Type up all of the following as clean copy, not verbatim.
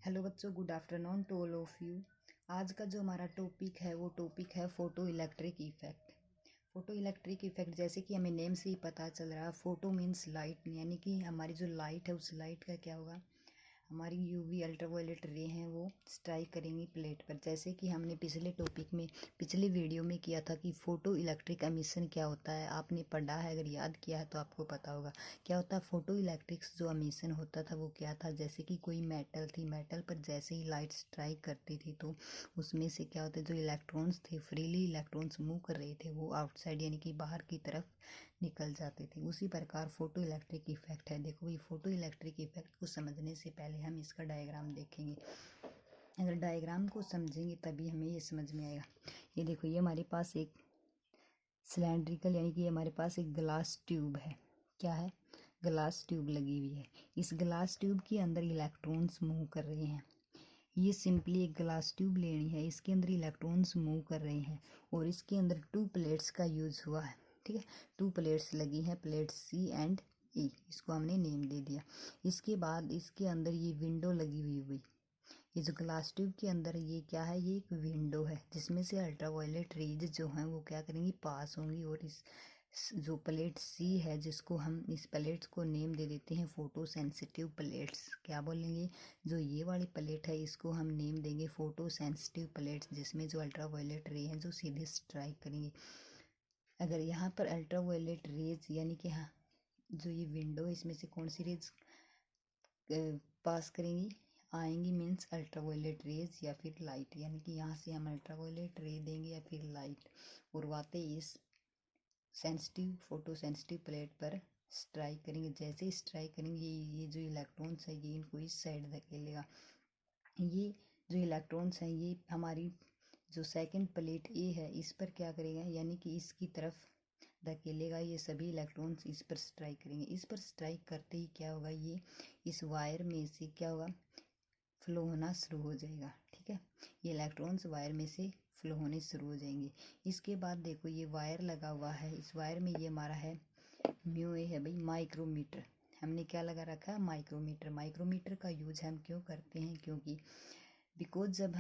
Hello बच्चों, good afternoon to all of you. आज का जो हमारा टॉपिक है वो टॉपिक है photoelectric effect. Photoelectric effect जैसे कि हमें नेम से ही पता चल रहा है, फोटो मीन्स लाइट, यानी कि हमारी जो लाइट है उस लाइट का क्या होगा, हमारी यूवी अल्ट्रावायलेट रे हैं वो स्ट्राइक करेंगी प्लेट पर। जैसे कि हमने पिछले टॉपिक में पिछले वीडियो में किया था कि फ़ोटो इलेक्ट्रिक एमिशन क्या होता है, आपने पढ़ा है, अगर याद किया है तो आपको पता होगा क्या होता है। फ़ोटो इलेक्ट्रिक्स जो एमिशन होता था वो क्या था, जैसे कि कोई मेटल थी, मेटल पर जैसे ही लाइट स्ट्राइक करती थी तो उसमें से क्या होता है, जो इलेक्ट्रॉन्स थे, फ्रीली इलेक्ट्रॉन्स मूव कर रहे थे, वो आउटसाइड यानी कि बाहर की तरफ निकल जाते थे। उसी प्रकार फोटो इलेक्ट्रिक इफेक्ट है। देखो, ये फोटो इलेक्ट्रिक इफेक्ट को समझने से पहले हम इसका डायग्राम देखेंगे। अगर डायग्राम को समझेंगे तभी हमें ये समझ में आएगा। ये देखो, ये हमारे पास एक सिलेंड्रिकल यानी कि हमारे पास एक ग्लास ट्यूब है। क्या है? ग्लास ट्यूब लगी हुई है। इस ग्लास ट्यूब के अंदर इलेक्ट्रॉन्स मूव कर रहे हैं। ये सिंपली एक ग्लास ट्यूब लेनी है, इसके अंदर इलेक्ट्रॉन्स मूव कर रहे हैं और इसके अंदर 2 प्लेट्स का यूज हुआ है। ठीक है, 2 प्लेट्स लगी हैं, प्लेट सी एंड ई, इसको हमने नेम दे दिया। इसके बाद इसके अंदर ये विंडो लगी हुई ये जो ग्लास ट्यूब के अंदर ये क्या है, ये एक विंडो है जिसमें से अल्ट्रावायलेट रेज जो हैं वो क्या करेंगी, पास होंगी। और इस जो प्लेट सी है, जिसको हम इस प्लेट्स को नेम दे देते हैं फोटो सेंसिटिव प्लेट्स। क्या बोलेंगे, जो ये वाली प्लेट है इसको हम नेम देंगे फोटो सेंसिटिव प्लेट्स, जिसमें जो अल्ट्रावायलेट रे हैं जो सीधे स्ट्राइक करेंगे। अगर यहाँ पर अल्ट्रावायलेट रेज यानी कि हाँ, जो ये विंडो है इसमें से कौन सी रेज पास करेंगी, आएंगी, मीन्स अल्ट्रावायलेट रेज या फिर लाइट, यानी कि यहाँ से हम अल्ट्रावायलेट रे देंगे या फिर लाइट, और वाते इस सेंसिटिव फोटो सेंसिटिव प्लेट पर स्ट्राइक करेंगे। जैसे ही स्ट्राइक करेंगे ये जो इलेक्ट्रॉन्स है ये इनको इस साइड धकेलेगा। ये जो इलेक्ट्रॉन्स हैं ये हमारी जो सेकंड प्लेट ए है इस पर क्या करेगा, यानी कि इसकी तरफ धकेलेगा। ये सभी इलेक्ट्रॉन्स इस पर स्ट्राइक करेंगे। इस पर स्ट्राइक करते ही क्या होगा, ये इस वायर में से क्या होगा, फ्लो होना शुरू हो जाएगा। ठीक है, ये इलेक्ट्रॉन्स वायर में से फ्लो होने शुरू हो जाएंगे। इसके बाद देखो, ये वायर लगा हुआ है, इस वायर में ये हमारा है म्यू ए है भाई, माइक्रोमीटर। हमने क्या लगा रखा है, माइक्रोमीटर। माइक्रोमीटर का यूज हम क्यों करते हैं, क्योंकि बिकॉज जब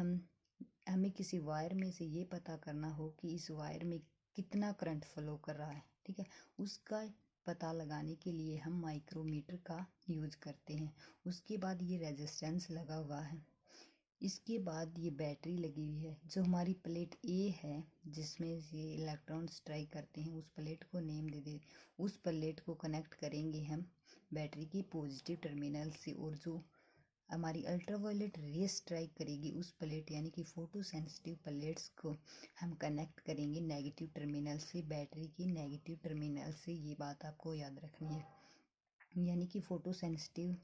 हमें किसी वायर में से ये पता करना हो कि इस वायर में कितना करंट फ्लो कर रहा है, ठीक है, उसका पता लगाने के लिए हम माइक्रोमीटर का यूज करते हैं। उसके बाद ये रेजिस्टेंस लगा हुआ है। इसके बाद ये बैटरी लगी हुई है। जो हमारी प्लेट ए है जिसमें से इलेक्ट्रॉन स्ट्राइक करते हैं, उस प्लेट को नेम दे दे। उस प्लेट को कनेक्ट करेंगे हम बैटरी की पॉजिटिव टर्मिनल से, और जो हमारी अल्ट्रावायलेट रे स्ट्राइक करेगी उस प्लेट यानी कि फोटो सेंसिटिव प्लेट्स को हम कनेक्ट करेंगे नेगेटिव टर्मिनल से, बैटरी की नेगेटिव टर्मिनल से। ये बात आपको याद रखनी है। यानी कि फोटो सेंसिटिव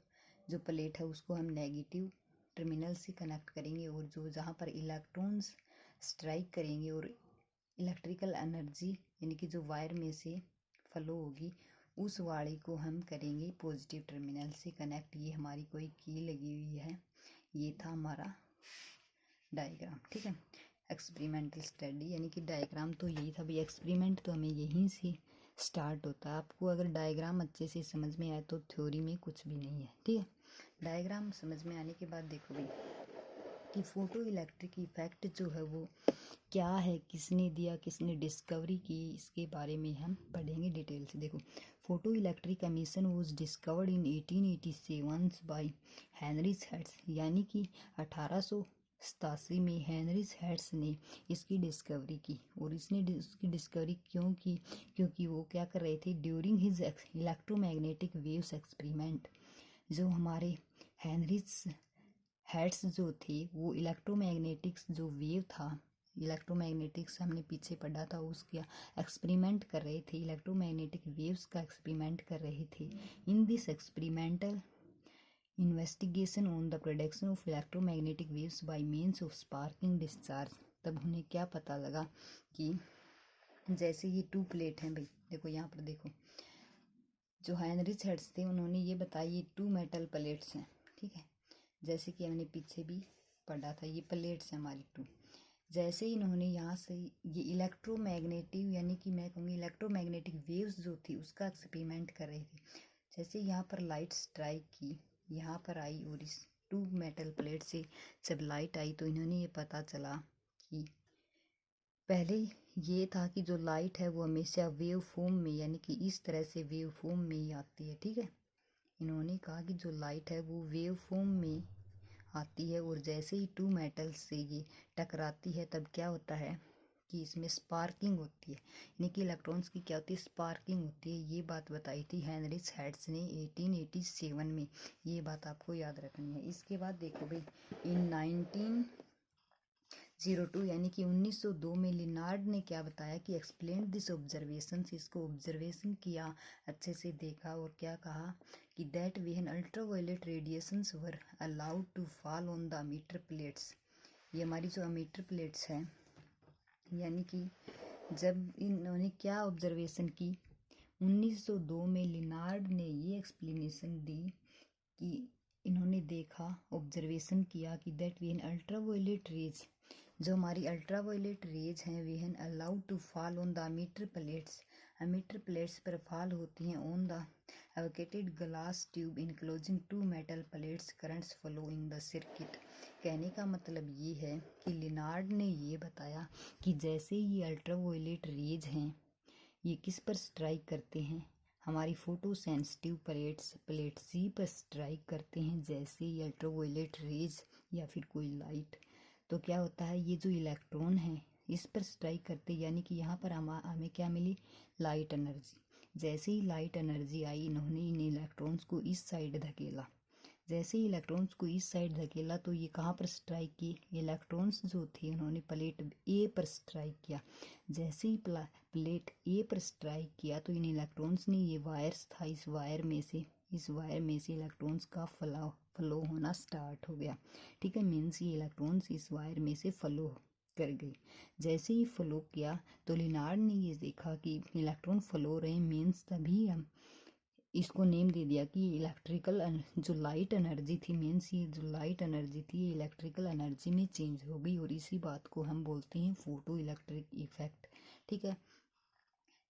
जो प्लेट है उसको हम नेगेटिव टर्मिनल से कनेक्ट करेंगे, और जो जहाँ पर इलेक्ट्रॉन्स स्ट्राइक करेंगे और इलेक्ट्रिकल एनर्जी यानी कि जो वायर में से फ्लो होगी उस वाले को हम करेंगे पॉजिटिव टर्मिनल से कनेक्ट। ये हमारी कोई की लगी हुई है। ये था हमारा डायग्राम। ठीक है, एक्सपेरिमेंटल स्टडी यानी कि डायग्राम तो यही था भाई। एक्सपेरिमेंट तो हमें यहीं से स्टार्ट होता है। आपको अगर डायग्राम अच्छे से समझ में आए तो थ्योरी में कुछ भी नहीं है। ठीक है, डायग्राम समझ में आने के बाद देखो भाई कि फोटो इलेक्ट्रिक इफेक्ट जो है वो क्या है, किसने दिया, किसने डिस्कवरी की, इसके बारे में हम पढ़ेंगे डिटेल से। देखो, photoelectric emission was discovered in 1887 by Heinrich Hertz, यानी कि 1887 में हेनरीज हर्ट्ज ने इसकी डिस्कवरी की। और इसने इसकी डिस्कवरी क्यों की, क्योंकि वो क्या कर रहे थे, during his electromagnetic waves experiment. जो हमारे हेनरीज हर्ट्ज जो थे वो इलेक्ट्रोमैग्नेटिक्स जो वेव था, इलेक्ट्रोमैग्नेटिक्स हमने पीछे पढ़ा था, उसका एक्सपेरिमेंट कर रहे थे, इलेक्ट्रोमैग्नेटिक वेव्स का एक्सपेरिमेंट कर रहे थे। In this experimental investigation on the production of electromagnetic waves bye means of sparking discharge, तब उन्हें क्या पता लगा कि जैसे ये 2 प्लेट हैं भाई, देखो यहाँ पर देखो, जो हेनरीज हर्ट्ज थे उन्होंने ये बताया ये 2 मेटल प्लेट्स हैं। ठीक है, जैसे कि हमने पीछे भी पढ़ा था, ये प्लेट्स हैं हमारी 2। जैसे ही इन्होंने यहाँ से ये इलेक्ट्रोमैग्नेटिव यानी कि मैं कहूँगी इलेक्ट्रोमैग्नेटिक वेव्स जो थी उसका एक्सपेरिमेंट कर रहे थे। जैसे यहाँ पर लाइट स्ट्राइक की, यहाँ पर आई और इस टू मेटल प्लेट से जब लाइट आई तो इन्होंने ये पता चला कि पहले ये था कि जो लाइट है वो हमेशा वेव फॉर्म में यानी कि इस तरह से वेव फॉर्म में ही आती है। ठीक है, इन्होंने कहा कि जो लाइट है वो वेव फॉर्म में आती है और जैसे ही टू मेटल्स से ये टकराती है तब क्या होता है कि इसमें स्पार्किंग होती है, यानी कि इलेक्ट्रॉन्स की क्या होती है, स्पार्किंग होती है। ये बात बताई थी हेनरिच हेर्ट्ज ने 1887 में। ये बात आपको याद रखनी है। इसके बाद देखो भाई, इन 1902 यानी कि 1902 में लिनार्ड ने क्या बताया कि एक्सप्लेन दिस ऑब्जर्वेशन, इसको ऑब्जर्वेशन किया, अच्छे से देखा और क्या कहा कि that when ultraviolet radiations were allowed to fall on the emitter plates, ये हमारी जो अमीटर प्लेट्स हैं, यानी कि जब इन्होंने क्या ऑब्जर्वेशन की, 1902 में लिनार्ड ने ये एक्सप्लेनेशन दी कि इन्होंने देखा, ऑब्जर्वेशन किया कि दैट व्हेन अल्ट्रावायलेट रेज, जो हमारी अल्ट्रावायलेट रेज हैं when allowed to fall on the emitter plates, emitter plates पर फॉल होती हैं on the evacuated glass tube enclosing two metal plates, currents flow in the circuit. कहने का मतलब ये है कि लिनार्ड ने ये बताया कि जैसे ये अल्ट्रावायलेट रेज हैं ये किस पर स्ट्राइक करते हैं, हमारी फोटो सेंसिटिव प्लेट सी पर स्ट्राइक करते हैं जैसे ये अल्ट्रावायलेट रेज या फिर कोई लाइट, तो क्या होता है ये जो इलेक्ट्रॉन है इस पर स्ट्राइक करते, यानी कि यहाँ पर हमें क्या मिली, लाइट एनर्जी। जैसे ही लाइट एनर्जी आई इन्होंने इन इलेक्ट्रॉन्स को इस साइड धकेला, जैसे ही इलेक्ट्रॉन्स को इस साइड धकेला तो ये कहाँ पर स्ट्राइक किए, इलेक्ट्रॉन्स जो थे उन्होंने प्लेट ए पर स्ट्राइक किया। जैसे ही प्लेट ए पर स्ट्राइक किया तो इन इलेक्ट्रॉन्स ने, ये वायर्स था, इस वायर में से इलेक्ट्रॉन्स का फ्लो होना स्टार्ट हो गया। ठीक है, मीन्स ये इलेक्ट्रॉन्स इस वायर में से फ्लो कर गई। जैसे ही फ्लो किया तो लिनार्ड ने ये देखा कि इलेक्ट्रॉन फ्लो रहे, मीन्स तभी हम इसको नेम दे दिया कि इलेक्ट्रिकल जो लाइट एनर्जी थी, मीन्स ये जो लाइट एनर्जी थी ये इलेक्ट्रिकल एनर्जी में चेंज हो गई और इसी बात को हम बोलते हैं फोटो इलेक्ट्रिक इफेक्ट। ठीक है,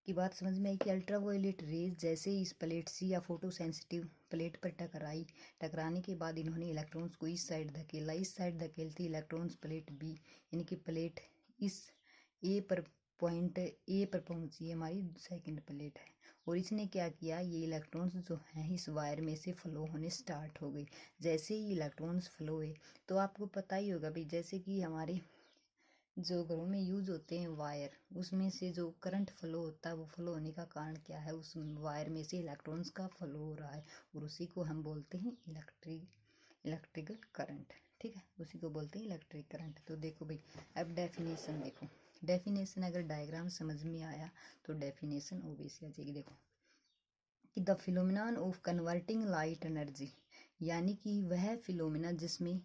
की बात समझ में आई कि अल्ट्रावायलेट रेज जैसे इस प्लेट सी या फोटो सेंसिटिव प्लेट पर टकराने के बाद इन्होंने इलेक्ट्रॉन्स को इस साइड धकेला, इस साइड धकेलते इलेक्ट्रॉन्स प्लेट बी यानी कि प्लेट इस ए पर पॉइंट ए पर पहुंची, हमारी सेकंड प्लेट है, और इसने क्या किया, ये इलेक्ट्रॉन्स जो हैं इस वायर में से फ्लो होने स्टार्ट हो गई। जैसे ही इलेक्ट्रॉन्स फ्लो हुए तो आपको पता ही होगा भाई, जैसे कि हमारे जो घरों में यूज होते हैं वायर, उसमें से जो करंट फ्लो होता है वो फ्लो होने का कारण क्या है, उस वायर में से इलेक्ट्रॉन्स का फ्लो हो रहा है और उसी को हम बोलते हैं इलेक्ट्रिकल करंट। ठीक है, उसी को बोलते हैं इलेक्ट्रिक करंट। तो देखो भाई, अब डेफिनेशन देखो, डेफिनेशन अगर डायग्राम समझ में आया तो डेफिनेशन ओबीसी आ जाएगी। देखो कि the phenomenon of converting light energy, यानी कि वह फिनोमिना जिसमें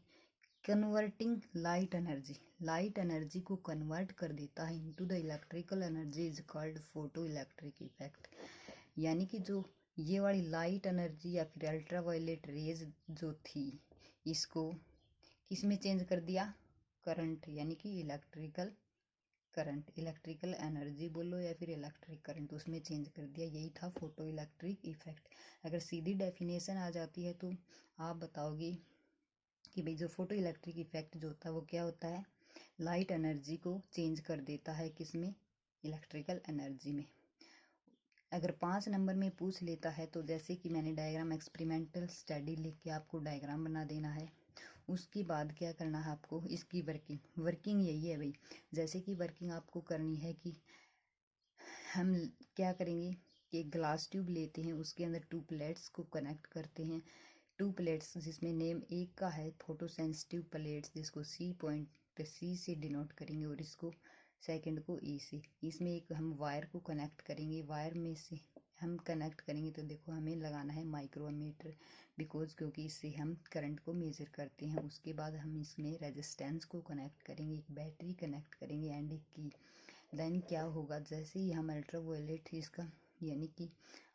कन्वर्टिंग लाइट एनर्जी को कन्वर्ट कर देता है into the electrical energy is called photo electric effect. यानी कि जो ये वाली लाइट एनर्जी या फिर अल्ट्रावायलेट रेज जो थी इसको किस में चेंज कर दिया, करंट, यानी कि इलेक्ट्रिकल करंट, इलेक्ट्रिकल एनर्जी बोलो या फिर इलेक्ट्रिक करंट, उसमें चेंज कर दिया। यही था फोटो इलेक्ट्रिक इफेक्ट। अगर सीधी डेफिनेशन आ जाती है तो आप बताओगे कि भाई जो फोटो इलेक्ट्रिक इफेक्ट जो होता है वो क्या होता है, लाइट एनर्जी को चेंज कर देता है, किसमें, इलेक्ट्रिकल एनर्जी में। अगर 5 नंबर में पूछ लेता है तो जैसे कि मैंने डायग्राम एक्सपेरिमेंटल स्टडी लिख के आपको डायग्राम बना देना है, उसके बाद क्या करना है आपको, इसकी वर्किंग यही है भाई। जैसे कि वर्किंग आपको करनी है कि हम क्या करेंगे कि ग्लास ट्यूब लेते हैं, उसके अंदर टू प्लेट्स को कनेक्ट करते हैं, टू प्लेट्स जिसमें नेम एक का है फोटो सेंसिटिव प्लेट्स, जिसको सी से डिनोट करेंगे और इसको सेकंड को ई से, इसमें एक हम वायर को कनेक्ट करेंगे, वायर में से हम कनेक्ट करेंगे तो देखो हमें लगाना है माइक्रोमीटर, बिकॉज क्योंकि इससे हम करंट को मेजर करते हैं। उसके बाद हम इसमें रेजिस्टेंस को कनेक्ट करेंगे, एक बैटरी कनेक्ट करेंगे एंड एक की। देन क्या होगा, जैसे ही हम अल्ट्रावायलेट इसका यानी कि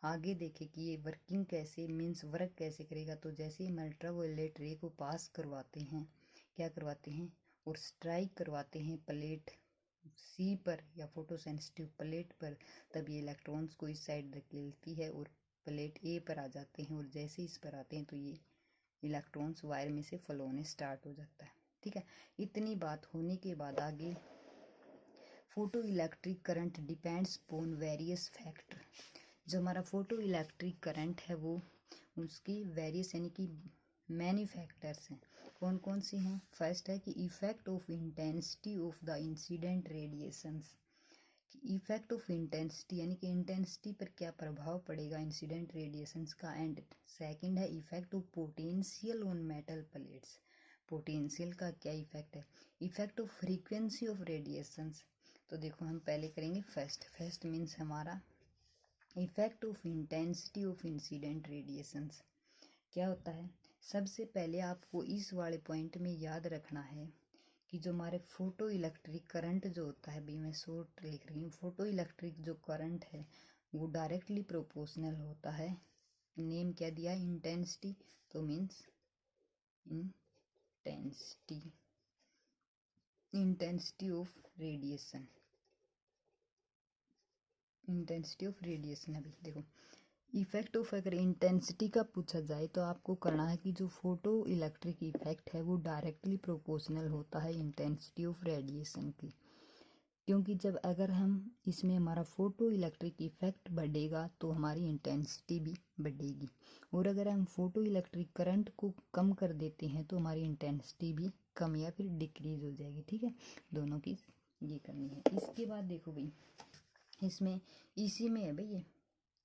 आगे देखें कि ये वर्किंग कैसे, मीन्स वर्क कैसे करेगा, तो जैसे ही हम अल्ट्रावायलेट रे को पास करवाते हैं, क्या करवाते हैं और स्ट्राइक करवाते हैं प्लेट सी पर या फोटो सेंसिटिव प्लेट पर, तब ये इलेक्ट्रॉन्स को इस साइड धकेलती है और प्लेट ए पर आ जाते हैं, और जैसे इस पर आते हैं तो ये इलेक्ट्रॉन्स वायर में से फ्लो होने स्टार्ट हो जाता है। ठीक है, इतनी बात होने के बाद आगे photo electric current depends upon various factor. जो हमारा फोटो इलेक्ट्रिक करंट है वो उसकी वेरियस यानी कि मैनी फैक्टर्स हैं। कौन कौन सी हैं? फर्स्ट है कि effect of intensity of the incident radiations. Effect of intensity यानी कि इंटेंसिटी पर क्या प्रभाव पड़ेगा इंसिडेंट रेडिएशंस का। एंड सेकंड है effect of potential on metal plates. Potential का क्या इफेक्ट है? Effect of frequency of radiations. तो देखो हम पहले करेंगे फर्स्ट मीन्स हमारा effect of intensity of incident radiations. क्या होता है? सबसे पहले आपको इस वाले पॉइंट में याद रखना है कि जो हमारे फोटो इलेक्ट्रिक करंट जो होता है, अभी मैं शॉर्ट लिख रही हूँ, फोटो इलेक्ट्रिक जो करंट है वो डायरेक्टली प्रोपोर्शनल होता है। नेम क्या दिया? इंटेंसिटी। तो means intensity of radiation. Intensity of radiation. अभी देखो इफेक्ट ऑफ, अगर इंटेंसिटी का पूछा जाए तो आपको करना है कि जो फोटो इलेक्ट्रिक इफेक्ट है वो डायरेक्टली प्रोपोर्शनल होता है इंटेंसिटी ऑफ रेडिएशन की। क्योंकि जब अगर हम इसमें हमारा फोटो इलेक्ट्रिक इफेक्ट बढ़ेगा तो हमारी इंटेंसिटी भी बढ़ेगी, और अगर हम फोटो इलेक्ट्रिक करंट को कम कर देते हैं तो हमारी इंटेंसिटी भी कम या फिर डिक्रीज हो जाएगी। ठीक है, दोनों की ये करनी है। इसके बाद देखो भाई इसमें इसी में है भाई ये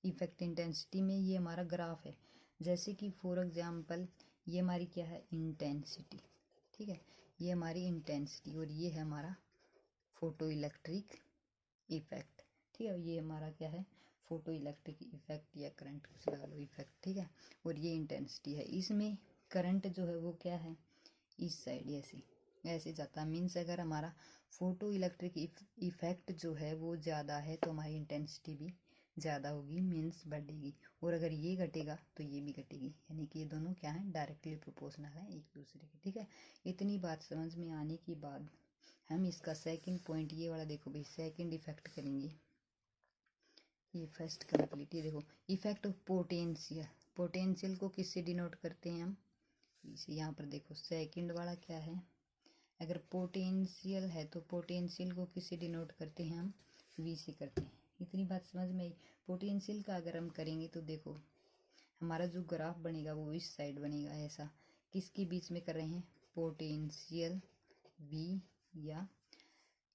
इफेक्ट इंटेंसिटी में ये हमारा ग्राफ है। जैसे कि फॉर एग्जांपल ये हमारी क्या है? इंटेंसिटी। ठीक है, ये हमारी इंटेंसिटी और ये है हमारा फोटो इलेक्ट्रिक इफेक्ट। ठीक है, ये हमारा क्या है? फोटो इलेक्ट्रिक इफेक्ट या करंट कुछ लगा लो, इफेक्ट। ठीक है, और ये इंटेंसिटी है। इसमें करंट जो है वो क्या है? इस साइड ऐसे ऐसे जाता है। मीन्स अगर हमारा फोटो इलेक्ट्रिक इफेक्ट जो है वो ज़्यादा है तो हमारी इंटेंसिटी भी ज़्यादा होगी, मीन्स बढ़ेगी। और अगर ये घटेगा तो ये भी घटेगी, यानी कि ये दोनों क्या है? डायरेक्टली प्रोपोर्शनल है एक दूसरे के। ठीक है, इतनी बात समझ में आने के बाद हम इसका सेकंड पॉइंट ये वाला देखो भाई, सेकंड इफेक्ट करेंगे। ये फर्स्ट कंप्लीट। ये देखो इफेक्ट ऑफ पोटेंशियल। पोटेंशियल को किससे डिनोट करते हैं हम? इसे यहाँ पर देखो सेकंड वाला क्या है? अगर पोटेंशियल है तो पोटेंशियल को किससे डिनोट करते हैं हम? वी से करते हैं। इतनी बात समझ में आई। पोटेंशियल का अगर हम करेंगे तो देखो हमारा जो ग्राफ बनेगा वो इस साइड बनेगा ऐसा। किसके बीच में कर रहे हैं? पोटेंशियल वी, या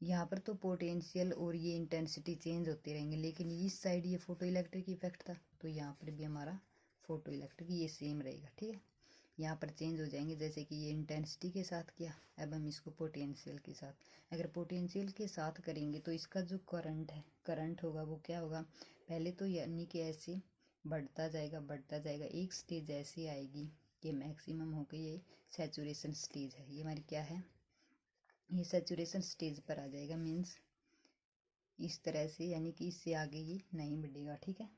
यहाँ पर तो पोटेंशियल और ये इंटेंसिटी चेंज होते रहेंगे, लेकिन इस साइड ये फोटो इलेक्ट्रिक इफेक्ट था तो यहाँ पर भी हमारा फोटो इलेक्ट्रिक ये सेम रहेगा। ठीक है, यहाँ पर चेंज हो जाएंगे, जैसे कि ये इंटेंसिटी के साथ किया, अब हम इसको पोटेंशियल के साथ। अगर पोटेंशियल के साथ करेंगे तो इसका जो करंट होगा वो क्या होगा? पहले तो यानी कि ऐसे बढ़ता जाएगा, एक स्टेज ऐसी आएगी कि मैक्सिमम होकर ये सैचुरेशन स्टेज है। ये हमारी क्या है? ये सैचुरेशन स्टेज पर आ जाएगा, मीन्स इस तरह से, यानी कि इससे आगे ये नहीं बढ़ेगा। ठीक है,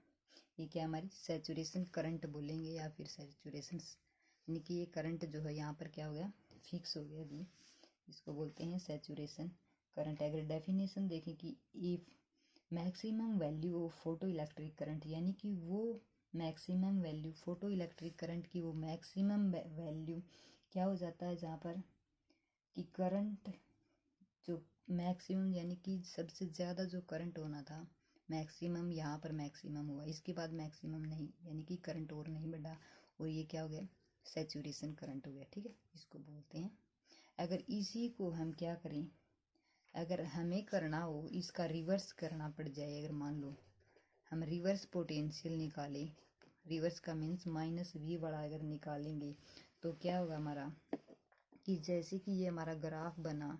ये क्या हमारी सैचुरेशन करंट बोलेंगे या फिर सैचुरेशन, यानी कि ये करंट जो है यहाँ पर क्या हो गया? फिक्स हो गया जी। इसको बोलते हैं सैचुरेशन करंट। अगर डेफिनेशन देखें कि if maximum value of photo electric current, यानी कि वो maximum value photo electric current की वो मैक्सिमम वैल्यू क्या हो जाता है जहाँ पर कि करंट जो मैक्सिमम, यानी कि सबसे ज़्यादा जो करंट होना था मैक्सिमम, यहाँ पर मैक्सिमम हुआ, इसके बाद मैक्सिमम नहीं, यानी कि करंट और नहीं बढ़ा, और ये क्या हो गया? सैचुरेशन करंट हो गया। ठीक है, इसको बोलते हैं। अगर इसी को हम क्या करें, अगर हमें करना हो इसका रिवर्स करना पड़ जाए, अगर मान लो हम रिवर्स पोटेंशियल निकालें, रिवर्स का मीन्स माइनस वी बड़ा अगर निकालेंगे तो क्या होगा हमारा कि जैसे कि ये हमारा ग्राफ बना,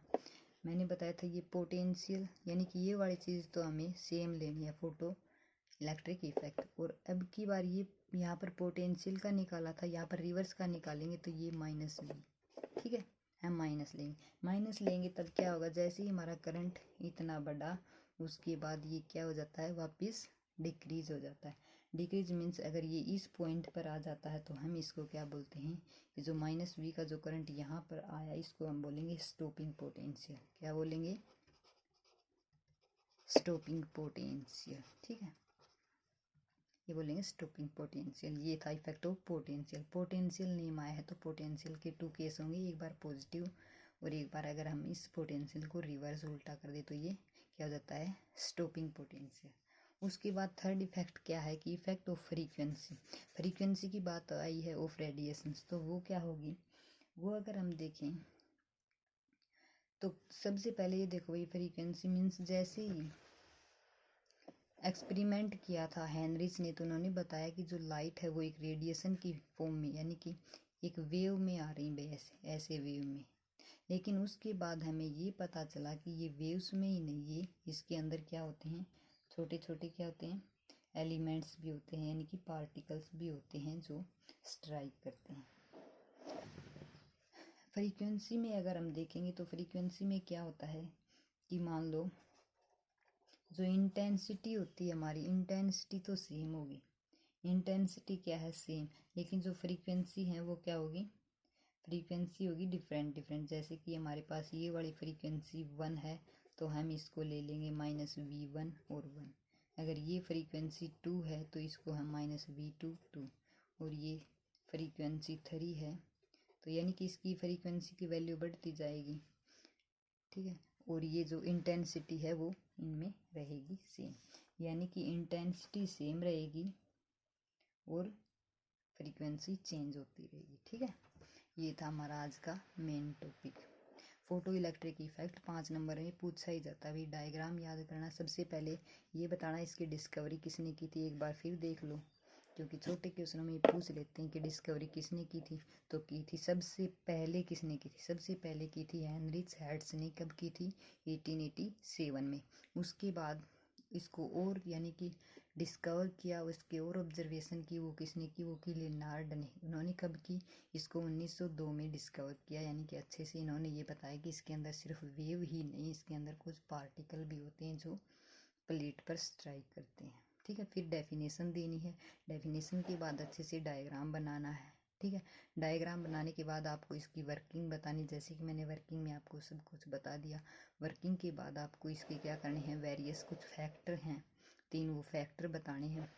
मैंने बताया था ये पोटेंशियल, यानी कि ये वाली चीज़ तो हमें सेम लेनी है फोटो इलेक्ट्रिक इफेक्ट, और अब की बार ये यहाँ पर पोटेंशियल का निकाला था, यहाँ पर रिवर्स का निकालेंगे तो ये माइनस वी। ठीक है, हम माइनस लेंगे तब क्या होगा? जैसे ही हमारा करंट इतना बढ़ा उसके बाद ये क्या हो जाता है? वापस डिक्रीज हो जाता है। डिक्रीज मीन्स अगर ये इस पॉइंट पर आ जाता है तो हम इसको क्या बोलते हैं कि जो माइनस वी का जो करंट यहाँ पर आया इसको हम बोलेंगे स्टॉपिंग पोटेंशियल। क्या बोलेंगे? Stopping potential. ठीक है, ये बोलेंगे स्टॉपिंग पोटेंशियल। ये था effect of potential. Potential name आया है तो पोटेंशियल के 2 केस होंगे, एक बार पॉजिटिव और एक बार अगर हम इस पोटेंशियल को रिवर्स उल्टा कर दे तो ये क्या हो जाता है, स्टॉपिंग पोटेंशियल। उसके बाद थर्ड इफेक्ट क्या है कि इफेक्ट ऑफ फ्रीक्वेंसी। फ्रीक्वेंसी की बात आई है ऑफ रेडिएशंस, तो वो क्या होगी, वो अगर हम देखें तो सबसे पहले ये देखो, ये फ्रीक्वेंसी मीन्स जैसे ही एक्सपेरिमेंट किया था हेनरिच ने, तो उन्होंने बताया कि जो लाइट है वो एक रेडिएशन की फॉर्म में यानी कि एक वेव में आ रही है, ऐसे वेव में। लेकिन उसके बाद हमें ये पता चला कि ये वेव्स में ही नहीं, ये इसके अंदर क्या होते हैं, छोटे छोटे क्या होते हैं, एलिमेंट्स भी होते हैं, यानी कि पार्टिकल्स भी होते हैं जो स्ट्राइक करते हैं। फ्रीक्वेंसी में अगर हम देखेंगे तो फ्रीक्वेंसी में क्या होता है कि मान लो जो इंटेंसिटी होती है हमारी, इंटेंसिटी तो सेम होगी, इंटेंसिटी क्या है, सेम, लेकिन जो फ्रीक्वेंसी है वो क्या होगी, फ्रीक्वेंसी होगी डिफरेंट डिफरेंट। जैसे कि हमारे पास ये वाली फ्रीक्वेंसी 1 है तो हम इसको ले लेंगे -v1 और 1। अगर ये फ्रीक्वेंसी 2 है तो इसको हम -v2 2, और ये फ्रीक्वेंसी 3 है तो यानी कि इसकी फ्रीक्वेंसी की वैल्यू बढ़ती जाएगी, ठीक है। और ये जो इंटेंसिटी है वो इनमें रहेगी सेम, यानी कि इंटेंसिटी सेम रहेगी और फ्रीक्वेंसी चेंज होती रहेगी, ठीक है। ये था हमारा आज का main topic, photo electric effect. 5 number में पूछा ही जाता है। अभी डायग्राम याद करना, सबसे पहले ये बताना इसकी डिस्कवरी किसने की थी, एक बार फिर देख लो, क्योंकि छोटे क्वेश्चनों में पूछ लेते हैं कि डिस्कवरी किसने की थी, तो की थी सबसे पहले किसने की थी, सबसे पहले की थी हेनरिच हर्ट्ज ने। कब की थी, 1887 में। उसके बाद इसको और यानी कि डिस्कवर किया, उसके और ऑब्जर्वेशन की, वो किसने की, वो की लिनार्ड ने। उन्होंने कब की, इसको 1902 में डिस्कवर किया, यानी कि अच्छे से इन्होंने ये बताया कि इसके अंदर सिर्फ वेव ही नहीं, इसके अंदर कुछ पार्टिकल भी होते हैं जो प्लेट पर स्ट्राइक करते हैं, ठीक है। फिर डेफिनेशन देनी है, डेफिनेशन के बाद अच्छे से डायग्राम बनाना है, ठीक है। डायग्राम बनाने के बाद आपको इसकी वर्किंग बतानी, जैसे कि मैंने वर्किंग में आपको सब कुछ बता दिया। वर्किंग के बाद आपको इसके क्या करने हैं, वेरियस कुछ फैक्टर हैं 3, वो फैक्टर बताने हैं।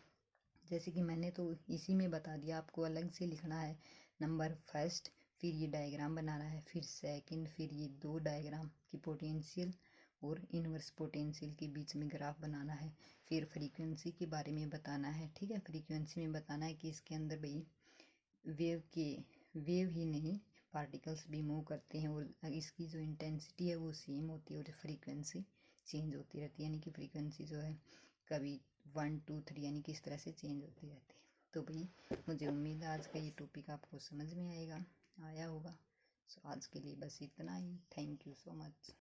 जैसे कि मैंने तो इसी में बता दिया, आपको अलग से लिखना है। नंबर फर्स्ट, फिर ये डायग्राम बनाना है, फिर सेकंड, फिर ये 2 डायग्राम की पोटेंशियल और इनवर्स पोटेंशियल के बीच में ग्राफ बनाना है। फिर फ्रीक्वेंसी के बारे में बताना है, ठीक है। फ्रीक्वेंसी में बताना है कि इसके अंदर भाई वेव ही नहीं, पार्टिकल्स भी मूव करते हैं और इसकी जो इंटेंसिटी है वो सेम होती है और फ्रीक्वेंसी चेंज होती रहती है, यानी कि फ्रीक्वेंसी जो है कभी 1 2 3 यानी कि इस तरह से चेंज होती रहती है। तो भाई मुझे उम्मीद है आज का ये टॉपिक आपको समझ में आया होगा। सो आज के लिए बस इतना ही। Thank you so much.